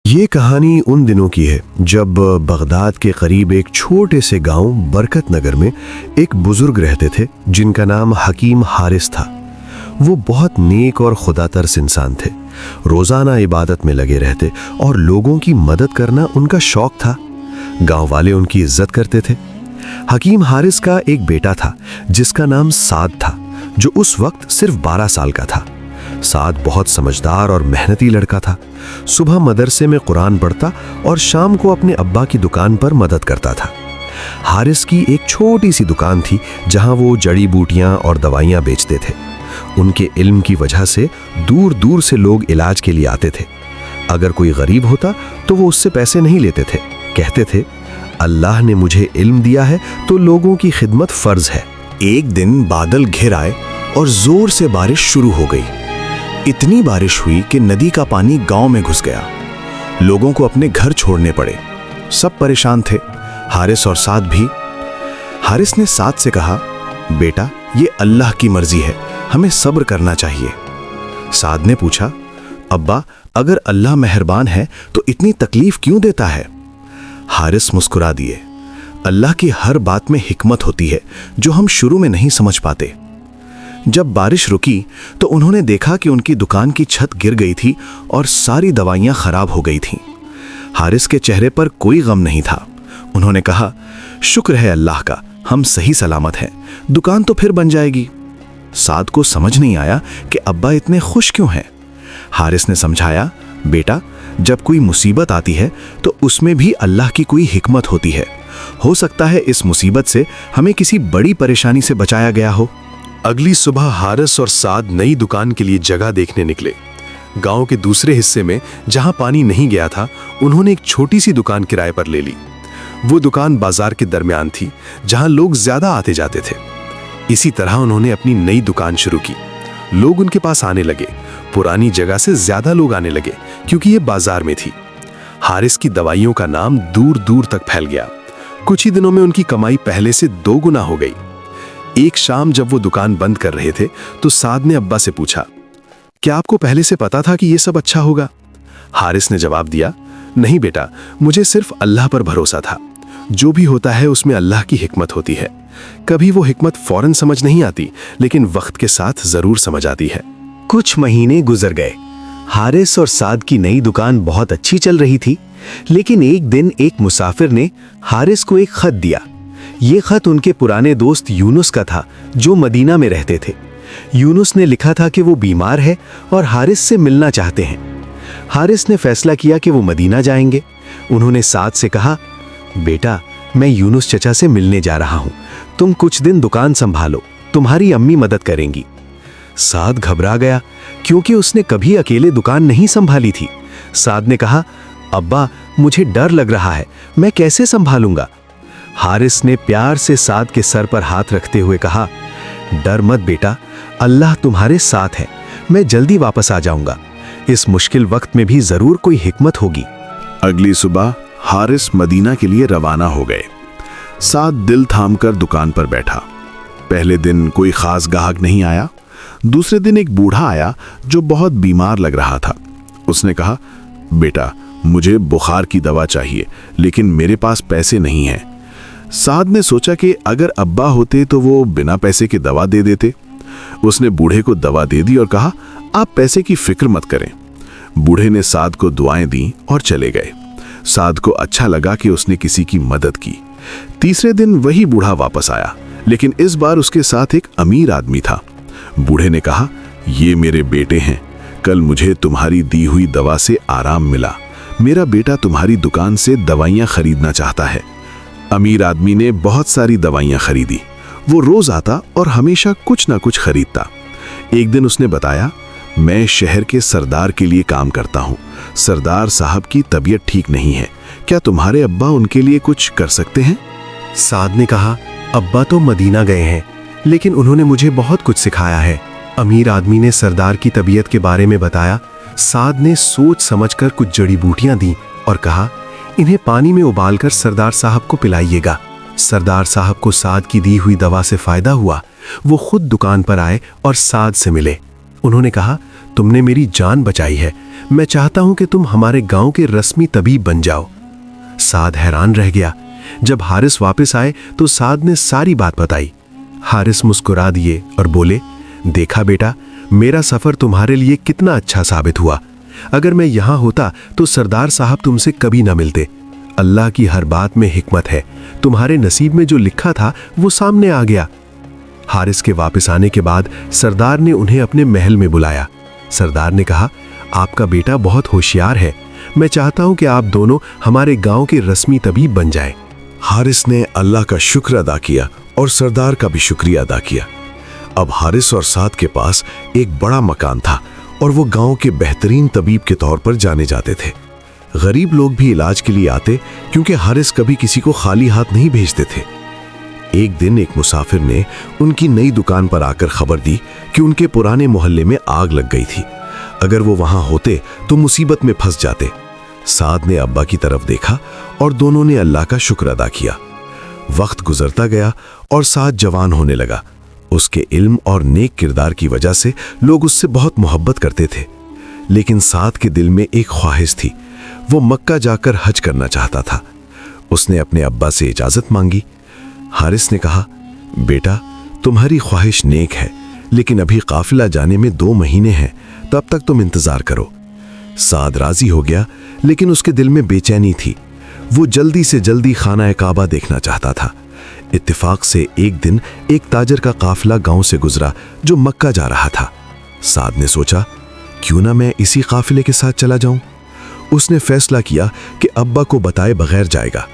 یہ کہانی ان دنوں کی ہے جب بغداد کے قریب ایک چھوٹے سے گاؤں برکت نگر میں ایک بزرگ رہتے تھے جن کا نام حکیم حارث تھا۔ وہ بہت نیک اور خدا ترس انسان تھے، روزانہ عبادت میں لگے رہتے اور لوگوں کی مدد کرنا ان کا شوق تھا۔ گاؤں والے ان کی عزت کرتے تھے۔ حکیم حارث کا ایک بیٹا تھا جس کا نام سعد تھا، جو اس وقت صرف 12 سال کا تھا۔ سعد بہت سمجھدار اور محنتی لڑکا تھا۔ صبح مدرسے میں قرآن پڑھتا اور شام کو اپنے ابا کی دکان پر مدد کرتا تھا۔ حارث کی ایک چھوٹی سی دکان تھی جہاں وہ جڑی بوٹیاں اور دوائیاں بیچتے تھے۔ ان کے علم کی وجہ سے دور دور سے لوگ علاج کے لیے آتے تھے۔ اگر کوئی غریب ہوتا تو وہ اس سے پیسے نہیں لیتے تھے، کہتے تھے اللہ نے مجھے علم دیا ہے تو لوگوں کی خدمت فرض ہے۔ ایک دن بادل گھر آئے اور زور سے بارش شروع ہو گئی۔ اتنی بارش ہوئی کہ ندی کا پانی گاؤں میں گھس گیا۔ لوگوں کو اپنے گھر چھوڑنے پڑے۔ سب پریشان تھے، حارث اور سعد بھی۔ حارث نے سعد سے کہا، بیٹا یہ اللہ کی مرضی ہے، ہمیں صبر کرنا چاہیے۔ سعد نے پوچھا، ابا اگر اللہ مہربان ہے تو اتنی تکلیف کیوں دیتا ہے؟ حارث مسکرا دیے، اللہ کی ہر بات میں حکمت ہوتی ہے جو ہم شروع میں نہیں سمجھ پاتے۔ جب بارش رکی تو انہوں نے دیکھا کہ ان کی دکان کی چھت گر گئی تھی اور ساری دوائیاں خراب ہو گئی تھیں۔ حارث کے چہرے پر کوئی غم نہیں تھا۔ انہوں نے کہا، شکر ہے اللہ کا، ہم صحیح سلامت ہیں، دکان تو پھر بن جائے گی۔ سعد کو سمجھ نہیں آیا کہ ابا اتنے خوش کیوں ہیں۔ حارث نے سمجھایا، بیٹا جب کوئی مصیبت آتی ہے تو اس میں بھی اللہ کی کوئی حکمت ہوتی ہے۔ ہو سکتا ہے اس مصیبت سے ہمیں کسی بڑی پریشانی سے بچایا گیا ہو۔ اگلی صبح حارث اور سعد نئی دکان کے لیے جگہ دیکھنے نکلے۔ گاؤں کے دوسرے حصے میں جہاں پانی نہیں گیا تھا، انہوں نے ایک چھوٹی سی دکان کرائے پر لے لی۔ وہ دکان بازار کے درمیان تھی جہاں لوگ زیادہ آتے جاتے تھے۔ اسی طرح انہوں نے اپنی نئی دکان شروع کی۔ لوگ ان کے پاس آنے لگے، پرانی جگہ سے زیادہ لوگ آنے لگے کیونکہ یہ بازار میں تھی۔ حارث کی دوائیوں کا نام دور دور تک پھیل گیا۔ کچھ ہی دنوں میں ان کی کمائی پہلے سے 2 گنا ہو گئی۔ ایک شام جب وہ دکان بند کر رہے تھے تو سعد نے ابا سے پوچھا، کیا آپ کو پہلے سے پتا تھا کہ یہ سب اچھا ہوگا؟ حارث نے جواب دیا، نہیں بیٹا، مجھے صرف اللہ پر بھروسہ تھا۔ جو بھی ہوتا ہے اس میں اللہ کی حکمت ہوتی ہے۔ کبھی وہ حکمت فوراً سمجھ نہیں آتی، لیکن وقت کے ساتھ ضرور سمجھ آتی ہے۔ کچھ مہینے گزر گئے۔ حارث اور سعد کی نئی دکان بہت اچھی چل رہی تھی، لیکن ایک دن ایک مسافر نے حارث کو ایک خط دیا۔ یہ خط ان کے پرانے دوست یونس کا تھا جو مدینہ میں رہتے تھے۔ یونس نے لکھا تھا کہ وہ بیمار ہے اور حارث سے ملنا چاہتے ہیں۔ حارث نے فیصلہ کیا کہ وہ مدینہ جائیں گے۔ انہوں نے سعد سے کہا، بیٹا میں یونس چچا سے ملنے جا رہا ہوں، تم کچھ دن دکان سنبھالو، تمہاری امی مدد کریں گی۔ سعد گھبرا گیا کیونکہ اس نے کبھی اکیلے دکان نہیں سنبھالی تھی۔ سعد نے کہا، ابا مجھے ڈر لگ رہا ہے، میں کیسے سنبھالوں گا؟ حارث نے پیار سے سعد کے سر پر ہاتھ رکھتے ہوئے کہا، ڈر مت بیٹا، اللہ تمہارے ساتھ ہے، میں جلدی واپس آ جاؤں گا۔ اس مشکل وقت میں بھی ضرور کوئی حکمت ہوگی۔ اگلی صبح حارث مدینہ کے لیے روانہ ہو گئے۔ سعد دل تھام کر دکان پر بیٹھا۔ پہلے دن کوئی خاص گاہک نہیں آیا۔ دوسرے دن ایک بوڑھا آیا جو بہت بیمار لگ رہا تھا۔ اس نے کہا، بیٹا مجھے بخار کی دوا چاہیے لیکن میرے پاس پیسے نہیں ہیں۔ سعد نے سوچا کہ اگر ابا ہوتے تو وہ بنا پیسے کے دوا دے دیتے۔ اس نے بوڑھے کو دوا دے دی اور کہا، آپ پیسے کی فکر مت کریں۔ بوڑھے نے سعد کو دعائیں دیں اور چلے گئے۔ سعد کو اچھا لگا کہ اس نے کسی کی مدد کی۔ تیسرے دن وہی بوڑھا واپس آیا، لیکن اس بار اس کے ساتھ ایک امیر آدمی تھا۔ بوڑھے نے کہا، یہ میرے بیٹے ہیں، کل مجھے تمہاری دی ہوئی دوا سے آرام ملا۔ میرا بیٹا تمہاری دکان سے دوائیاں خریدنا چاہتا ہے۔ امیر آدمی نے بہت ساری دوائیاں خریدی۔ وہ روز آتا اور ہمیشہ کچھ نہ کچھ خریدتا۔ ایک دن اس نے بتایا، میں شہر کے سردار کے لیے کام کرتا ہوں، سردار صاحب کی طبیعت ٹھیک نہیں ہے، کیا تمہارے ابا ان کے لیے کچھ کر سکتے ہیں؟ سعد نے کہا، ابا تو مدینہ گئے ہیں لیکن انہوں نے مجھے بہت کچھ سکھایا ہے۔ امیر آدمی نے سردار کی طبیعت کے بارے میں بتایا۔ سعد نے سوچ سمجھ کر کچھ جڑی بوٹیاں دیں اور کہا، انہیں پانی میں ابال کر سردار صاحب کو پلائیے گا۔ سردار صاحب کو سعد کی دی ہوئی دوا سے فائدہ ہوا۔ وہ خود دکان پر آئے اور سعد سے ملے۔ انہوں نے کہا، तुमने मेरी जान बचाई है। मैं चाहता हूं कि तुम हमारे गांव के रस्मी तबीब बन जाओ। साद हैरान रह गया। जब हारिस वापस आए तो साद ने सारी बात बताई। हारिस मुस्कुरा दिए और बोले, देखा बेटा, मेरा सफर तुम्हारे लिए कितना अच्छा साबित हुआ। अगर मैं यहां होता तो सरदार साहब तुमसे कभी ना मिलते। अल्लाह की हर बात में हिकमत है। तुम्हारे नसीब में जो लिखा था वो सामने आ गया। हारिस के वापस आने के बाद सरदार ने उन्हें अपने महल में बुलाया। सरदार ने कहा, आपका बेटा बहुत होशियार है। मैं चाहता हूं कि आप दोनों हमारे गांव के रस्मी तबीब बन जाएं। हारिस ने अल्लाह का शुक्र अदा किया और सरदार का भी शुक्रिया अदा किया। अब हारिस और साद के पास एक बड़ा मकान था और वो गांव के बेहतरीन तबीब के तौर पर जाने जाते थे। गरीब लोग भी इलाज के लिए आते क्योंकि हारिस कभी किसी को खाली हाथ नहीं भेजते थे। एक दिन एक मुसाफिर ने उनकी नई दुकान पर आकर खबर दी कि उनके पुराने मोहल्ले में आग लग गई थी। अगर वो वहां होते तो मुसीबत में फंस जाते। साद ने अब्बा की तरफ देखा और दोनों ने अल्लाह का शुक्र अदा किया। वक्त गुजरता गया और साद जवान होने लगा। उसके इल्म और नेक किरदार की वजह से लोग उससे बहुत मोहब्बत करते थे। लेकिन साद के दिल में एक ख्वाहिश थी। वो मक्का जाकर हज करना चाहता था। उसने अपने अब्बा से इजाजत मांगी। हारिस ने कहा, बेटा, तुम्हारी ख्वाहिश नेक है, लेकिन अभी काफिला जाने में 2 महीने हैं, तब तक तुम इंतजार करो। साद राजी हो गया, लेकिन उसके दिल में बेचैनी थी। वो जल्दी से जल्दी खाना काबा देखना चाहता था। इत्तेफाक से एक दिन एक ताजर का काफिला गांव से गुजरा जो मक्का जा रहा था। साद ने सोचा, क्यों ना मैं इसी काफिले के साथ चला जाऊं। उसने फैसला किया कि अब्बा को बताए बगैर जाएगा।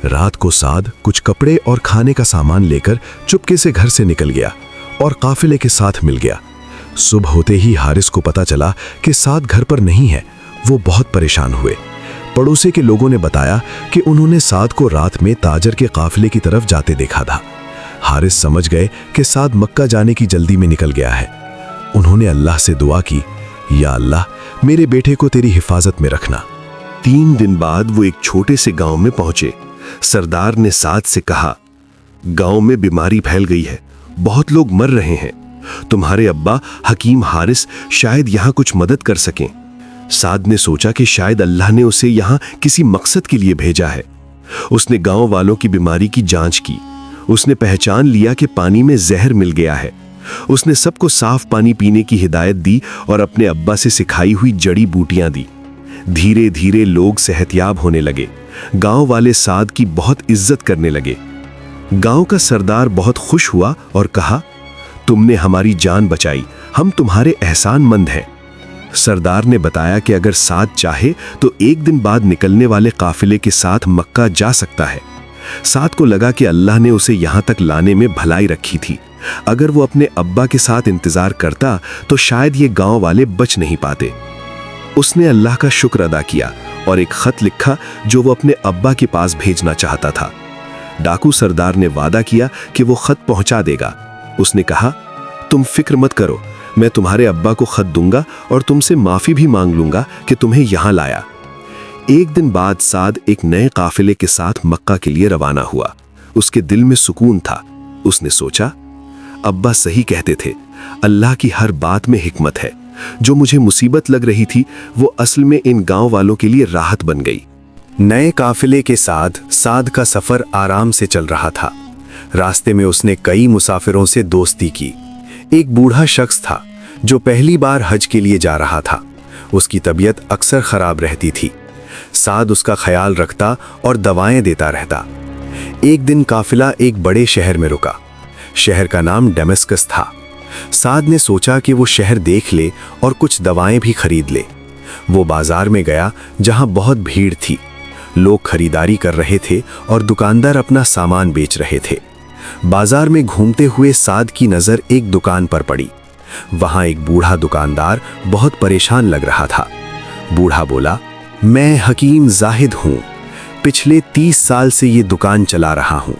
रात को साद कुछ कपड़े और खाने का सामान लेकर चुपके से घर से निकल गया और काफिले के साथ मिल गया। सुबह होते ही हारिस को पता चला कि साद घर पर नहीं है। वो बहुत परेशान हुए। पड़ोसी के लोगों ने बताया कि उन्होंने साद को रात में ताजर के काफिले की तरफ जाते देखा था। हारिस समझ गए कि साद मक्का जाने की जल्दी में निकल गया है। उन्होंने अल्लाह से दुआ की, या अल्लाह, मेरे बेटे को तेरी हिफाजत में रखना। 3 दिन बाद वो एक छोटे से गांव में पहुंचे। सरदार ने साद से कहा, गांव में बीमारी फैल गई है, बहुत लोग मर रहे हैं। तुम्हारे अब्बा हकीम हारिस शायद यहां कुछ मदद कर सकें। साद ने सोचा कि शायद अल्लाह ने उसे यहां किसी मकसद के लिए भेजा है। उसने गांव वालों की बीमारी की जांच की। उसने पहचान लिया कि पानी में जहर मिल गया है। उसने सबको साफ पानी पीने की हिदायत दी और अपने अब्बा से सिखाई हुई जड़ी बूटियां दी। धीरे धीरे लोग सेहतयाब होने लगे। गांव वाले साद की बहुत इज्जत करने लगे। गांव का सरदार बहुत खुश हुआ और कहा, तुमने हमारी जान बचाई, हम तुम्हारे एहसानमंद हैं। सरदार ने बताया कि अगर साद चाहे तो एक दिन बाद निकलने वाले काफिले के साथ मक्का जा सकता है। साद को लगा कि अल्लाह ने उसे यहां तक लाने में भलाई रखी थी। अगर वो अपने अब्बा के साथ इंतजार करता तो शायद ये गांव वाले बच नहीं पाते। उसने अल्लाह का शुक्र अदा किया और एक खत लिखा जो वो अपने अब्बा के पास भेजना चाहता था। डाकू सरदार ने वादा किया कि वो खत पहुंचा देगा। उसने कहा, तुम फिक्र मत करो, मैं तुम्हारे अब्बा को खत दूंगा और तुमसे माफी भी मांग लूंगा कि तुम्हें यहां लाया। एक दिन बाद साद एक नए काफिले के साथ मक्का के लिए रवाना हुआ। उसके दिल में सुकून था। उसने सोचा, अब्बा सही कहते थे, अल्लाह की हर बात में हिकमत है। जो मुझे मुसीबत लग रही थी वो असल में इन गांव वालों के लिए राहत बन गई। नए काफिले के साथ साद का सफर आराम से चल रहा था। रास्ते में उसने कई मुसाफिरों से दोस्ती की। एक बूढ़ा शख्स था जो पहली बार हज के लिए जा रहा था। उसकी तबीयत अक्सर खराब रहती थी। साद उसका ख्याल रखता और दवाएं देता रहता। एक दिन काफिला एक बड़े शहर में रुका। शहर का नाम डेमस्कस था। साद ने सोचा कि वो शहर देख ले और कुछ दवाएं भी खरीद ले। वो बाजार में गया जहां बहुत भीड़ थी। लोग खरीदारी कर रहे थे और दुकानदार अपना सामान बेच रहे थे। बाजार में घूमते हुए साद की नज़र एक दुकान पर पड़ी। वहां एक बूढ़ा दुकानदार बहुत परेशान लग रहा था। बूढ़ा बोला, मैं हकीम जाहिद हूं। पिछले 30 साल से ये दुकान चला रहा हूं।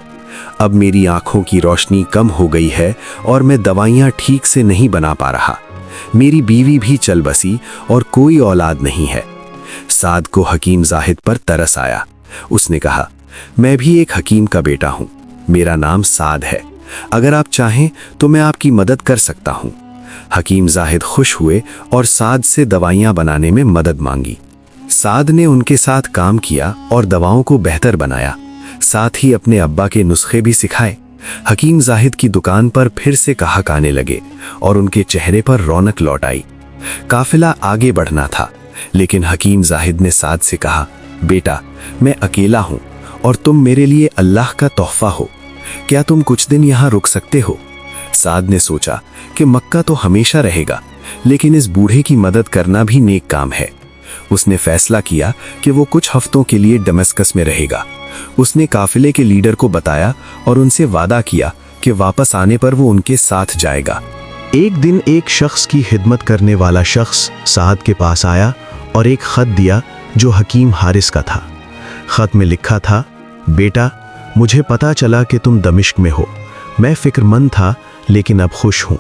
अब मेरी आंखों की रोशनी कम हो गई है और मैं दवाइयां ठीक से नहीं बना पा रहा। मेरी बीवी भी चल बसी और कोई औलाद नहीं है। साद को हकीम जाहिद पर तरस आया। उसने कहा, मैं भी एक हकीम का बेटा हूं। मेरा नाम साद है। अगर आप चाहें तो मैं आपकी मदद कर सकता हूं। हकीम जाहिद खुश हुए और साद से दवाइयाँ बनाने में मदद मांगी। साद ने उनके साथ काम किया और दवाओं को बेहतर बनाया, साथ ही अपने अब्बा के नुस्खे भी सिखाए। हकीम जाहिद की दुकान पर फिर से गाहक आने लगे और उनके चेहरे पर रौनक लौट आई। काफिला आगे बढ़ना था, लेकिन हकीम जाहिद ने साद से कहा, बेटा, मैं अकेला हूँ और तुम मेरे लिए अल्लाह का तोहफा हो, क्या तुम कुछ दिन यहाँ रुक सकते हो? साद ने सोचा कि मक्का तो हमेशा रहेगा, लेकिन इस बूढ़े की मदद करना भी नेक काम है। उसने फैसला किया कि वो कुछ हफ्तों के लिए दमिश्क में रहेगा। उसने काफिले के लीडर को बताया और उनसे वादा किया कि वापस आने पर वो उनके साथ जाएगा। एक दिन एक शख्स की खिदमत करने वाला शख्स साद के पास आया और एक खत दिया जो हकीम हारिस का था। खत में लिखा था, बेटा, मुझे पता चला कि तुम दमिश्क में हो। मैं फिक्रमंद था, लेकिन अब खुश हूँ।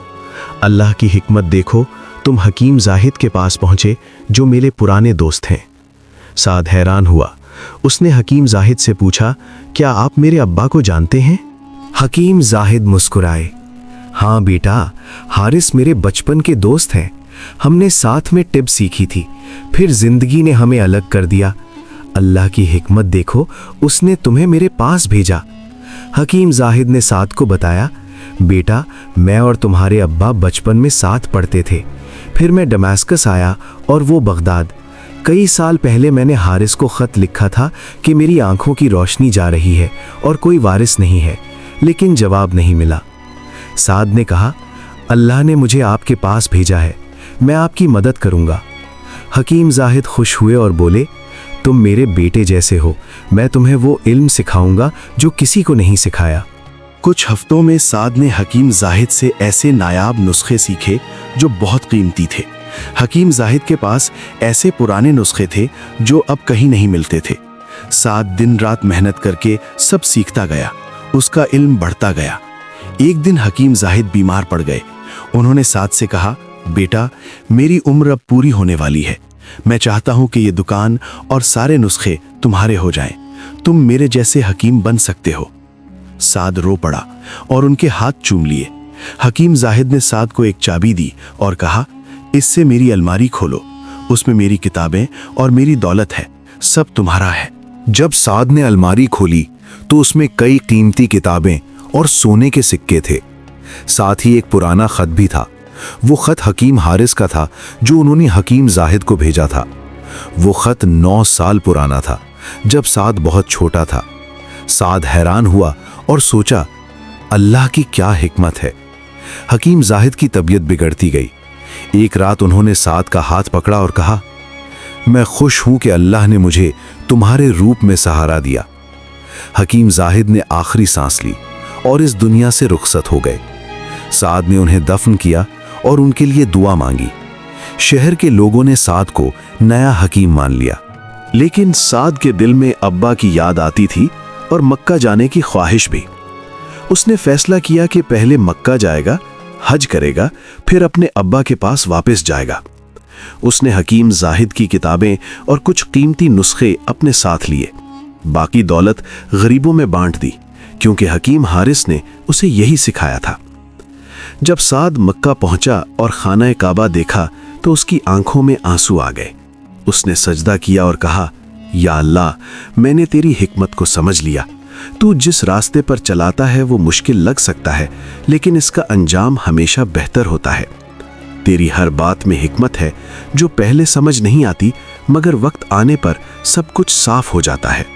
अल्लाह की हिकमत देखो, तुम हकीम जाहिद के पास पहुँचे जो मेरे पुराने दोस्त हैं। साद हैरान हुआ। उसने हकीम जाहिद से पूछा, क्या आप मेरे अब्बा को जानते हैं? हकीम जाहिद मुस्कुराए, हाँ बेटा, हारिस मेरे बचपन के दोस्त हैं। हमने साथ में टिब सीखी थी, फिर जिंदगी ने हमें अलग कर दिया। अल्लाह की हिकमत देखो, उसने तुम्हें मेरे पास भेजा। हकीम जाहिद ने साद को बताया, बेटा, मैं और तुम्हारे अब्बा बचपन में साथ पढ़ते थे, फिर मैं दमिश्क आया और वो बगदाद। कई साल पहले मैंने हारिस को खत लिखा था कि मेरी आंखों की रोशनी जा रही है और कोई वारिस नहीं है, लेकिन जवाब नहीं मिला। साद ने कहा, अल्लाह ने मुझे आपके पास भेजा है, मैं आपकी मदद करूंगा। हकीम जाहिद खुश हुए और बोले, तुम मेरे बेटे जैसे हो, मैं तुम्हें वो इल्म सिखाऊंगा जो किसी को नहीं सिखाया। कुछ हफ्तों में साद ने हकीम जाहिद से ऐसे नायाब नुस्खे सीखे जो बहुत कीमती थे। हकीम जाहिद के पास ऐसे पुराने नुस्खे थे जो अब कहीं नहीं मिलते थे। साद दिन रात मेहनत करके सब सीखता गया, उसका इल्म बढ़ता गया। एक दिन हकीम जाहिद बीमार पड़ गए। उन्होंने साद से कहा, बेटा, मेरी उम्र अब पूरी होने वाली है। मैं चाहता हूं कि ये दुकान और सारे नुस्खे तुम्हारे हो जाएं। तुम मेरे जैसे हकीम बन सकते हो। साद रो पड़ा और उनके हाथ चूम लिए। हकीम जाहिद ने साद को एक चाबी दी और कहा, इससे मेरी अलमारी खोलो, उसमें मेरी किताबें और मेरी दौलत है, सब तुम्हारा है। जब साद ने अलमारी खोली तो उसमें कई कीमती किताबें और सोने के सिक्के थे। साथ ही एक पुराना खत भी था। वो खत हकीम हारिस का था जो उन्होंने हकीम जाहिद को भेजा था। वो खत 9 साल पुराना था, जब साद बहुत छोटा था। साद हैरान हुआ और सोचा, अल्लाह की क्या हिकमत है। हकीम जाहिद की तबीयत बिगड़ती गई। एक रात उन्होंने साद का हाथ पकड़ा और कहा, मैं खुश हूं कि अल्लाह ने मुझे तुम्हारे रूप में सहारा दिया। हकीम जाहिद ने आखिरी सांस ली और इस दुनिया से रुखसत हो गए। साद ने उन्हें दफन किया और उनके लिए दुआ मांगी। शहर के लोगों ने साद को नया हकीम मान लिया, लेकिन साद के दिल में अब्बा की याद आती थी और मक्का जाने की ख्वाहिश भी। उसने फैसला किया कि पहले मक्का जाएगा, हज करेगा, फिर अपने अब्बा के पास वापस जाएगा। उसने हकीम जाहिद की किताबें और कुछ कीमती नुस्खे अपने साथ लिए। बाकी दौलत गरीबों में बांट दी, क्योंकि हकीम हारिस ने उसे यही सिखाया था। जब साद मक्का पहुंचा और खाना काबा देखा तो उसकी आंखों में आंसू आ गए। उसने सजदा किया और कहा, या अल्लाह, मैंने तेरी हिकमत को समझ लिया। तू जिस रास्ते पर चलाता है वो मुश्किल लग सकता है, लेकिन इसका अंजाम हमेशा बेहतर होता है। तेरी हर बात में हिकमत है जो पहले समझ नहीं आती, मगर वक्त आने पर सब कुछ साफ हो जाता है।